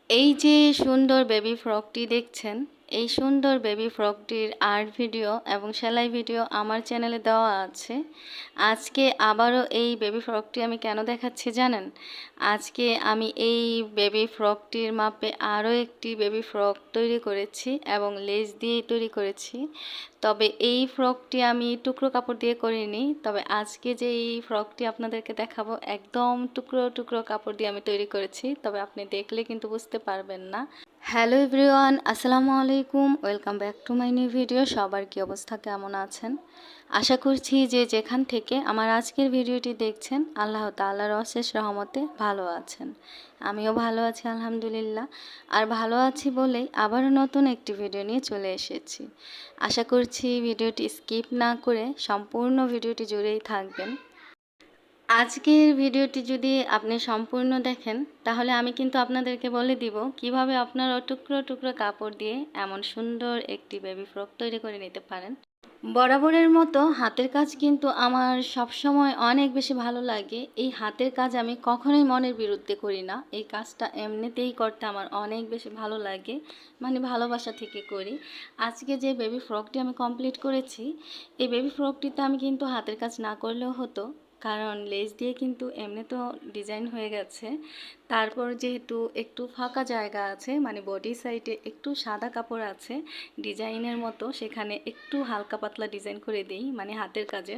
এই যে সুন্দর বেবি ফ্রকটি দেখছেন, এই সুন্দর বেবি ফ্রকটির আর্ট ভিডিও এবং সেলাই ভিডিও আমার চ্যানেলে দেওয়া আছে। আজকে আবারও এই বেবি ফ্রকটি আমি কেন দেখাচ্ছি জানেন? আজকে আমি এই বেবি ফ্রকটির মাপে আরও একটি বেবি ফ্রক তৈরি করেছি এবং লেস দিয়ে তৈরি করেছি। তবে এই ফ্রকটি আমি টুকরো কাপড় দিয়ে করিনি, তবে আজকে যে এই ফ্রকটি আপনাদেরকে দেখাবো একদম টুকরো টুকরো কাপড় দিয়ে আমি তৈরি করেছি, তবে আপনি দেখলে কিন্তু বুঝতে পারবেন না। হ্যালো এভরিওয়ান, আসসালামু আলাইকুম, welcome back to my new video. সবার কি অবস্থা, কেমন আছেন? আশা করছি যে যেখান থেকে আমার আজকের ভিডিওটি দেখছেন আল্লাহ তাআলার অশেষ রহমতে ভালো আছেন। আমিও ভালো আছি আলহামদুলিল্লাহ। আর ভালো আছি বলেই আবারও নতুন একটি ভিডিও নিয়ে চলে এসেছি। আশা করছি ভিডিওটি স্কিপ না করে সম্পূর্ণ ভিডিওটি জুড়েই থাকবেন। আজকের ভিডিওটি যদি আপনি সম্পূর্ণ দেখেন তাহলে আমি কিন্তু আপনাদেরকে বলে দিব কিভাবে আপনারা টুকরো টুকরো কাপড় দিয়ে এমন সুন্দর একটি বেবি ফ্রক তৈরি করে নিতে পারেন। বরাবরের মতো হাতের কাজ কিন্তু আমার সবসময় অনেক বেশি ভালো লাগে। এই হাতের কাজ আমি কখনোই মনের বিরুদ্ধে করি না। এই কাজটা এমনিতেই করতে আমার অনেক বেশি ভালো লাগে, মানে ভালোবাসা থেকে করি। আজকে যে বেবি ফ্রকটি আমি কমপ্লিট করেছি, এই বেবি ফ্রকটিতে আমি কিন্তু হাতের কাজ না করলেও হতো, কারণ লেস দিয়ে কিন্তু এমনি তো ডিজাইন হয়ে গেছে। তারপর যেহেতু একটু ফাঁকা জায়গা আছে, মানে বডি সাইডে একটু সাদা কাপড় আছে ডিজাইনের মতো, সেখানে একটু হালকা পাতলা ডিজাইন করে দেই, মানে হাতের কাজে।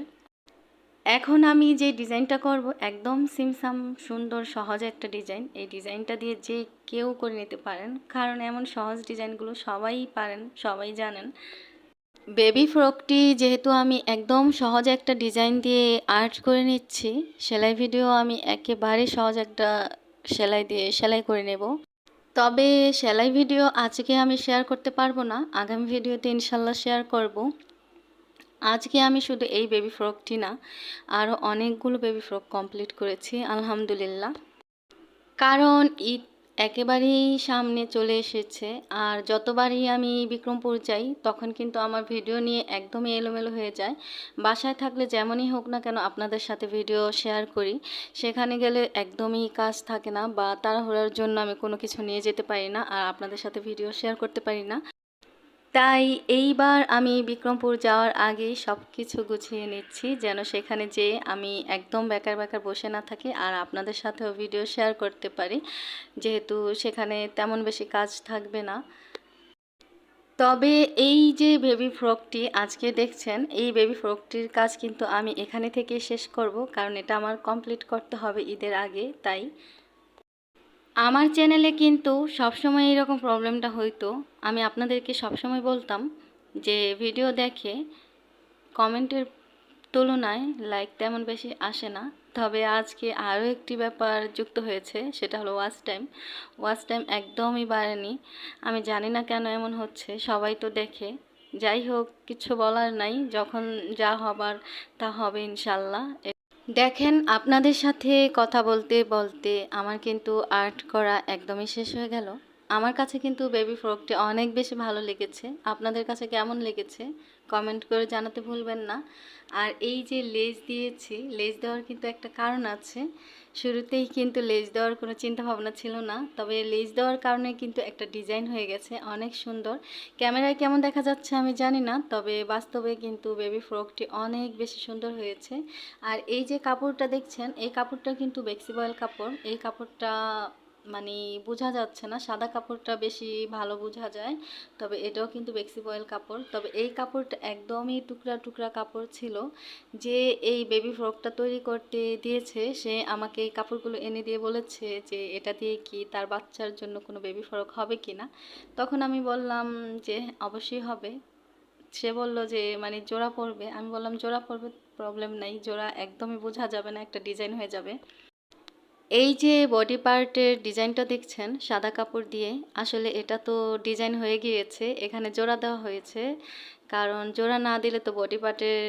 এখন আমি যে ডিজাইনটা করব একদম সিমসাম সুন্দর সহজ একটা ডিজাইন। এই ডিজাইনটা দিয়ে যে কেউ করে নিতে পারেন, কারণ এমন সহজ ডিজাইনগুলো সবাই পারেন, সবাই জানেন। বেবি ফ্রকটি যেহেতু আমি একদম সহজ একটা ডিজাইন দিয়ে আর্ট করে নিচ্ছি, সেলাই ভিডিও আমি একেবারে সহজ একটা সেলাই দিয়ে সেলাই করে নেব। তবে সেলাই ভিডিও আজকে আমি শেয়ার করতে পারবো না, আগামী ভিডিওতে ইনশাল্লাহ শেয়ার করব। আজকে আমি শুধু এই বেবি ফ্রকটি না, আরও অনেকগুলো বেবি ফ্রক কমপ্লিট করেছি আলহামদুলিল্লাহ। কারণ ঈদ একেবারেই সামনে চলে এসেছে, আর যতবারই আমি বিক্রমপুর যাই তখন কিন্তু আমার ভিডিও নিয়ে একদমই এলোমেলো হয়ে যায়। বাসায় থাকলে যেমনই হোক না কেন আপনাদের সাথে ভিডিও শেয়ার করি, সেখানে গেলে একদমই কাজ থাকে না বা তাড়াহুড়োর জন্য আমি কোনো কিছু নিয়ে যেতে পারি না, আর আপনাদের সাথে ভিডিও শেয়ার করতে পারি না। তাই এইবার আমি বিক্রমপুর যাওয়ার আগেই সব কিছু গুছিয়ে নিচ্ছি, যেন সেখানে যেয়ে আমি একদম বেকার বেকার বসে না থাকি আর আপনাদের সাথেও ভিডিও শেয়ার করতে পারি, যেহেতু সেখানে তেমন বেশি কাজ থাকবে না। তবে এই যে বেবি ফ্রকটি আজকে দেখছেন, এই বেবি ফ্রকটির কাজ কিন্তু আমি এখানে থেকে শেষ করব, কারণ এটা আমার কমপ্লিট করতে হবে ঈদের আগে। তাই আমার চ্যানেলে কিন্তু সবসময় এরকম প্রবলেমটা হইতো। আমি আপনাদেরকে সবসময় বলতাম যে ভিডিও দেখে কমেন্টের তুলনায় লাইক তেমন বেশি আসে না। তবে আজকে আরও একটি ব্যাপার যুক্ত হয়েছে, সেটা হলো ওয়াচ টাইম। ওয়াচ টাইম একদমই বাড়েনি। আমি জানি না কেন এমন হচ্ছে, সবাই তো দেখে। যাই হোক, কিছু বলার নাই, যখন যা হবার তা হবে ইনশাল্লাহ। দেখেন, আপনাদের সাথে কথা বলতে বলতে আমার কিন্তু আর্ট করা একদমই শেষ হয়ে গেল। আমার কাছে কিন্তু বেবি ফ্রকটি অনেক বেশি ভালো লেগেছে। আপনাদের কাছে কেমন লেগেছে কমেন্ট করে জানাতে ভুলবেন না। আর এই যে লেস দিয়েছি, লেস দেওয়ার কিন্তু একটা কারণ আছে। শুরুতেই কিন্তু লেস দেওয়ার কোনো চিন্তা ভাবনা ছিল না, তবে লেস দেওয়ার কারণে কিন্তু একটা ডিজাইন হয়ে গেছে অনেক সুন্দর। ক্যামেরায় কেমন দেখা যাচ্ছে আমি জানি না, তবে বাস্তবে কিন্তু বেবি ফ্রকটি অনেক বেশি সুন্দর হয়েছে। আর এই যে কাপড়টা দেখছেন, এই কাপড়টা কিন্তু বেক্সিবয়েল কাপড়। এই কাপড়টা মানে বোঝা যাচ্ছে না, সাদা কাপড়টা বেশি ভালো বোঝা যায়, তবে এটাও কিন্তু বেক্সিবয়েল কাপড়। তবে এই কাপড়টা একদমই টুকরা টুকরা কাপড় ছিল। যে এই বেবি ফ্রকটা তৈরি করতে দিয়েছে, সে আমাকে এই কাপড়গুলো এনে দিয়ে বলেছে যে এটা দিয়ে কি তার বাচ্চার জন্য কোনো বেবি ফ্রক হবে কি না। তখন আমি বললাম যে অবশ্যই হবে। সে বলল যে মানে জোড়া পড়বে। আমি বললাম জোড়া পড়বে, প্রবলেম নাই, জোড়া একদমই বোঝা যাবে না, একটা ডিজাইন হয়ে যাবে। এই যে বডি পার্টের ডিজাইনটা দেখছেন সাদা কাপড় দিয়ে, আসলে এটা তো ডিজাইন হয়ে গিয়েছে, এখানে জোড়া দেওয়া হয়েছে। কারণ জোড়া না দিলে তো বডি পার্টের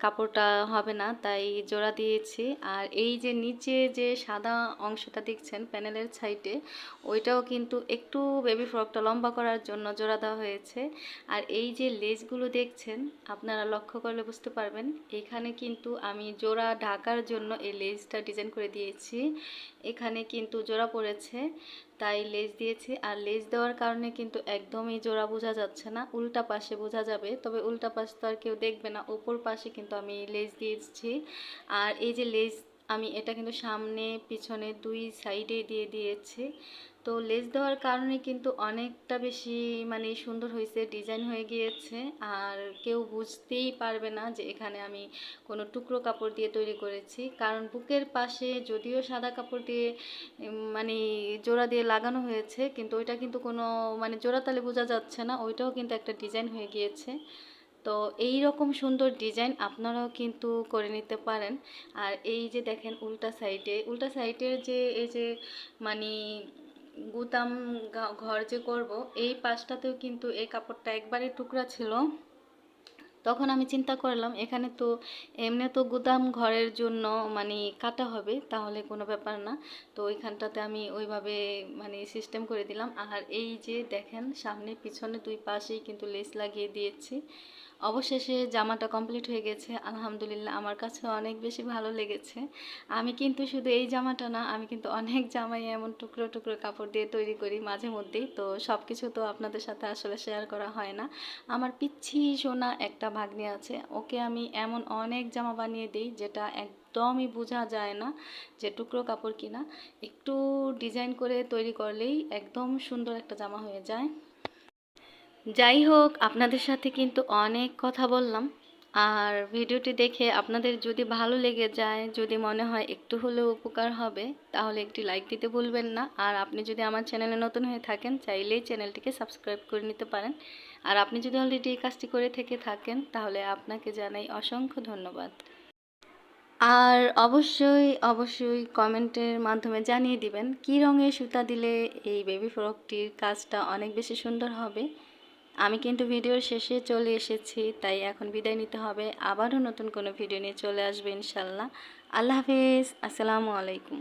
কাপড়টা হবে না, তাই জোড়া দিয়েছি। আর এই যে নিচে যে সাদা অংশটা দেখছেন প্যানেলের সাইডে, ওইটাও কিন্তু একটু বেবি ফ্রকটা লম্বা করার জন্য জোড়া দেওয়া হয়েছে। আর এই যে লেসগুলো দেখছেন, আপনারা লক্ষ্য করলে বুঝতে পারবেন, এখানে কিন্তু আমি জোড়া ঢাকার জন্য এই লেসটা ডিজাইন করে দিয়েছি। এখানে কিন্তু জোড়া পড়েছে। তাই লেজ দিয়েছি। আর লেজ দেওয়ার কারণে কিন্তু একদমই জোড়া বোঝা যাচ্ছে না, উল্টা পাশে বোঝা যাবে, তবে উল্টা পাশ তো আর কেউ দেখবে না, ওপর পাশে কিন্তু আমি লেজ দিয়েছি। আর এই যে লেজ, আমি এটা কিন্তু সামনে পিছনে দুই সাইডে দিয়ে দিয়েছি। তো লেজ দেওয়ার কারণে কিন্তু অনেকটা বেশি মানে সুন্দর হয়েছে, ডিজাইন হয়ে গিয়েছে। আর কেউ বুঝতেই পারবে না যে এখানে আমি কোনো টুকরো কাপড় দিয়ে তৈরি করেছি, কারণ বুকের পাশে যদিও সাদা কাপড় দিয়ে মানে জোড়া দিয়ে লাগানো হয়েছে, কিন্তু ওইটা কিন্তু কোনো মানে জোড়া তালে বোঝা যাচ্ছে না, ওইটাও কিন্তু একটা ডিজাইন হয়ে গিয়েছে। তো এই রকম সুন্দর ডিজাইন আপনারাও কিন্তু করে নিতে পারেন। আর এই যে দেখেন উল্টা সাইডের যে এই যে মানে গুতাম ঘর যে করব, এই পাশটাতেও কিন্তু এই কাপড়টা একবারে টুকরা ছিল। তখন আমি চিন্তা করলাম এখানে তো এমনি তো গুদাম ঘরের জন্য মানে কাটা হবে, তাহলে কোনো ব্যাপার না। তো ওইখানটাতে আমি ওইভাবে মানে সিস্টেম করে দিলাম। আর এই যে দেখেন সামনে পিছনে দুই পাশেই কিন্তু লেস লাগিয়ে দিয়েছি। অবশেষে জামাটা কমপ্লিট হয়ে গেছে, আলহামদুলিল্লাহ আমার কাছে অনেক বেশি ভালো লেগেছে। আমি কিন্তু শুধু এই জামাটা না, আমি কিন্তু অনেক জামাই এমন টুকরো টুকরো কাপড় দিয়ে তৈরি করি মাঝে মধ্যেই, তো সব কিছু তো আপনাদের সাথে আসলে শেয়ার করা হয় না। আমার পিচ্ছি সোনা একটা ভাগ্নি আছে, ওকে আমি এমন অনেক জামা বানিয়ে দিই যেটা একদমই বোঝা যায় না যে টুকরো কাপড় কিনা, একটু ডিজাইন করে তৈরি করলেই একদম সুন্দর একটা জামা হয়ে যায়। যাই হোক, আপনাদের সাথে কিন্তু অনেক কথা বললাম। আর ভিডিওটি দেখে আপনাদের যদি ভালো লেগে যায়, যদি মনে হয় একটু হলেও উপকার হবে, তাহলে একটি লাইক দিতে ভুলবেন না। আর আপনি যদি আমার চ্যানেলে নতুন হয়ে থাকেন, চাইলেই চ্যানেলটিকে সাবস্ক্রাইব করে নিতে পারেন। আর আপনি যদি অলরেডি এই কাজটি করে থেকে থাকেন, তাহলে আপনাকে জানাই অসংখ্য ধন্যবাদ। আর অবশ্যই অবশ্যই কমেন্টের মাধ্যমে জানিয়ে দিবেন কী রঙের সুতা দিলে এই বেবি ফ্রকটির কাজটা অনেক বেশি সুন্দর হবে। আমি কিন্তু ভিডিওর শেষে চলে এসেছি, তাই এখন বিদায় নিতে হবে। আবারও নতুন কোনো ভিডিও নিয়ে চলে আসবে ইনশাল্লাহ। আল্লাহ হাফিজ, আসসালামু আলাইকুম।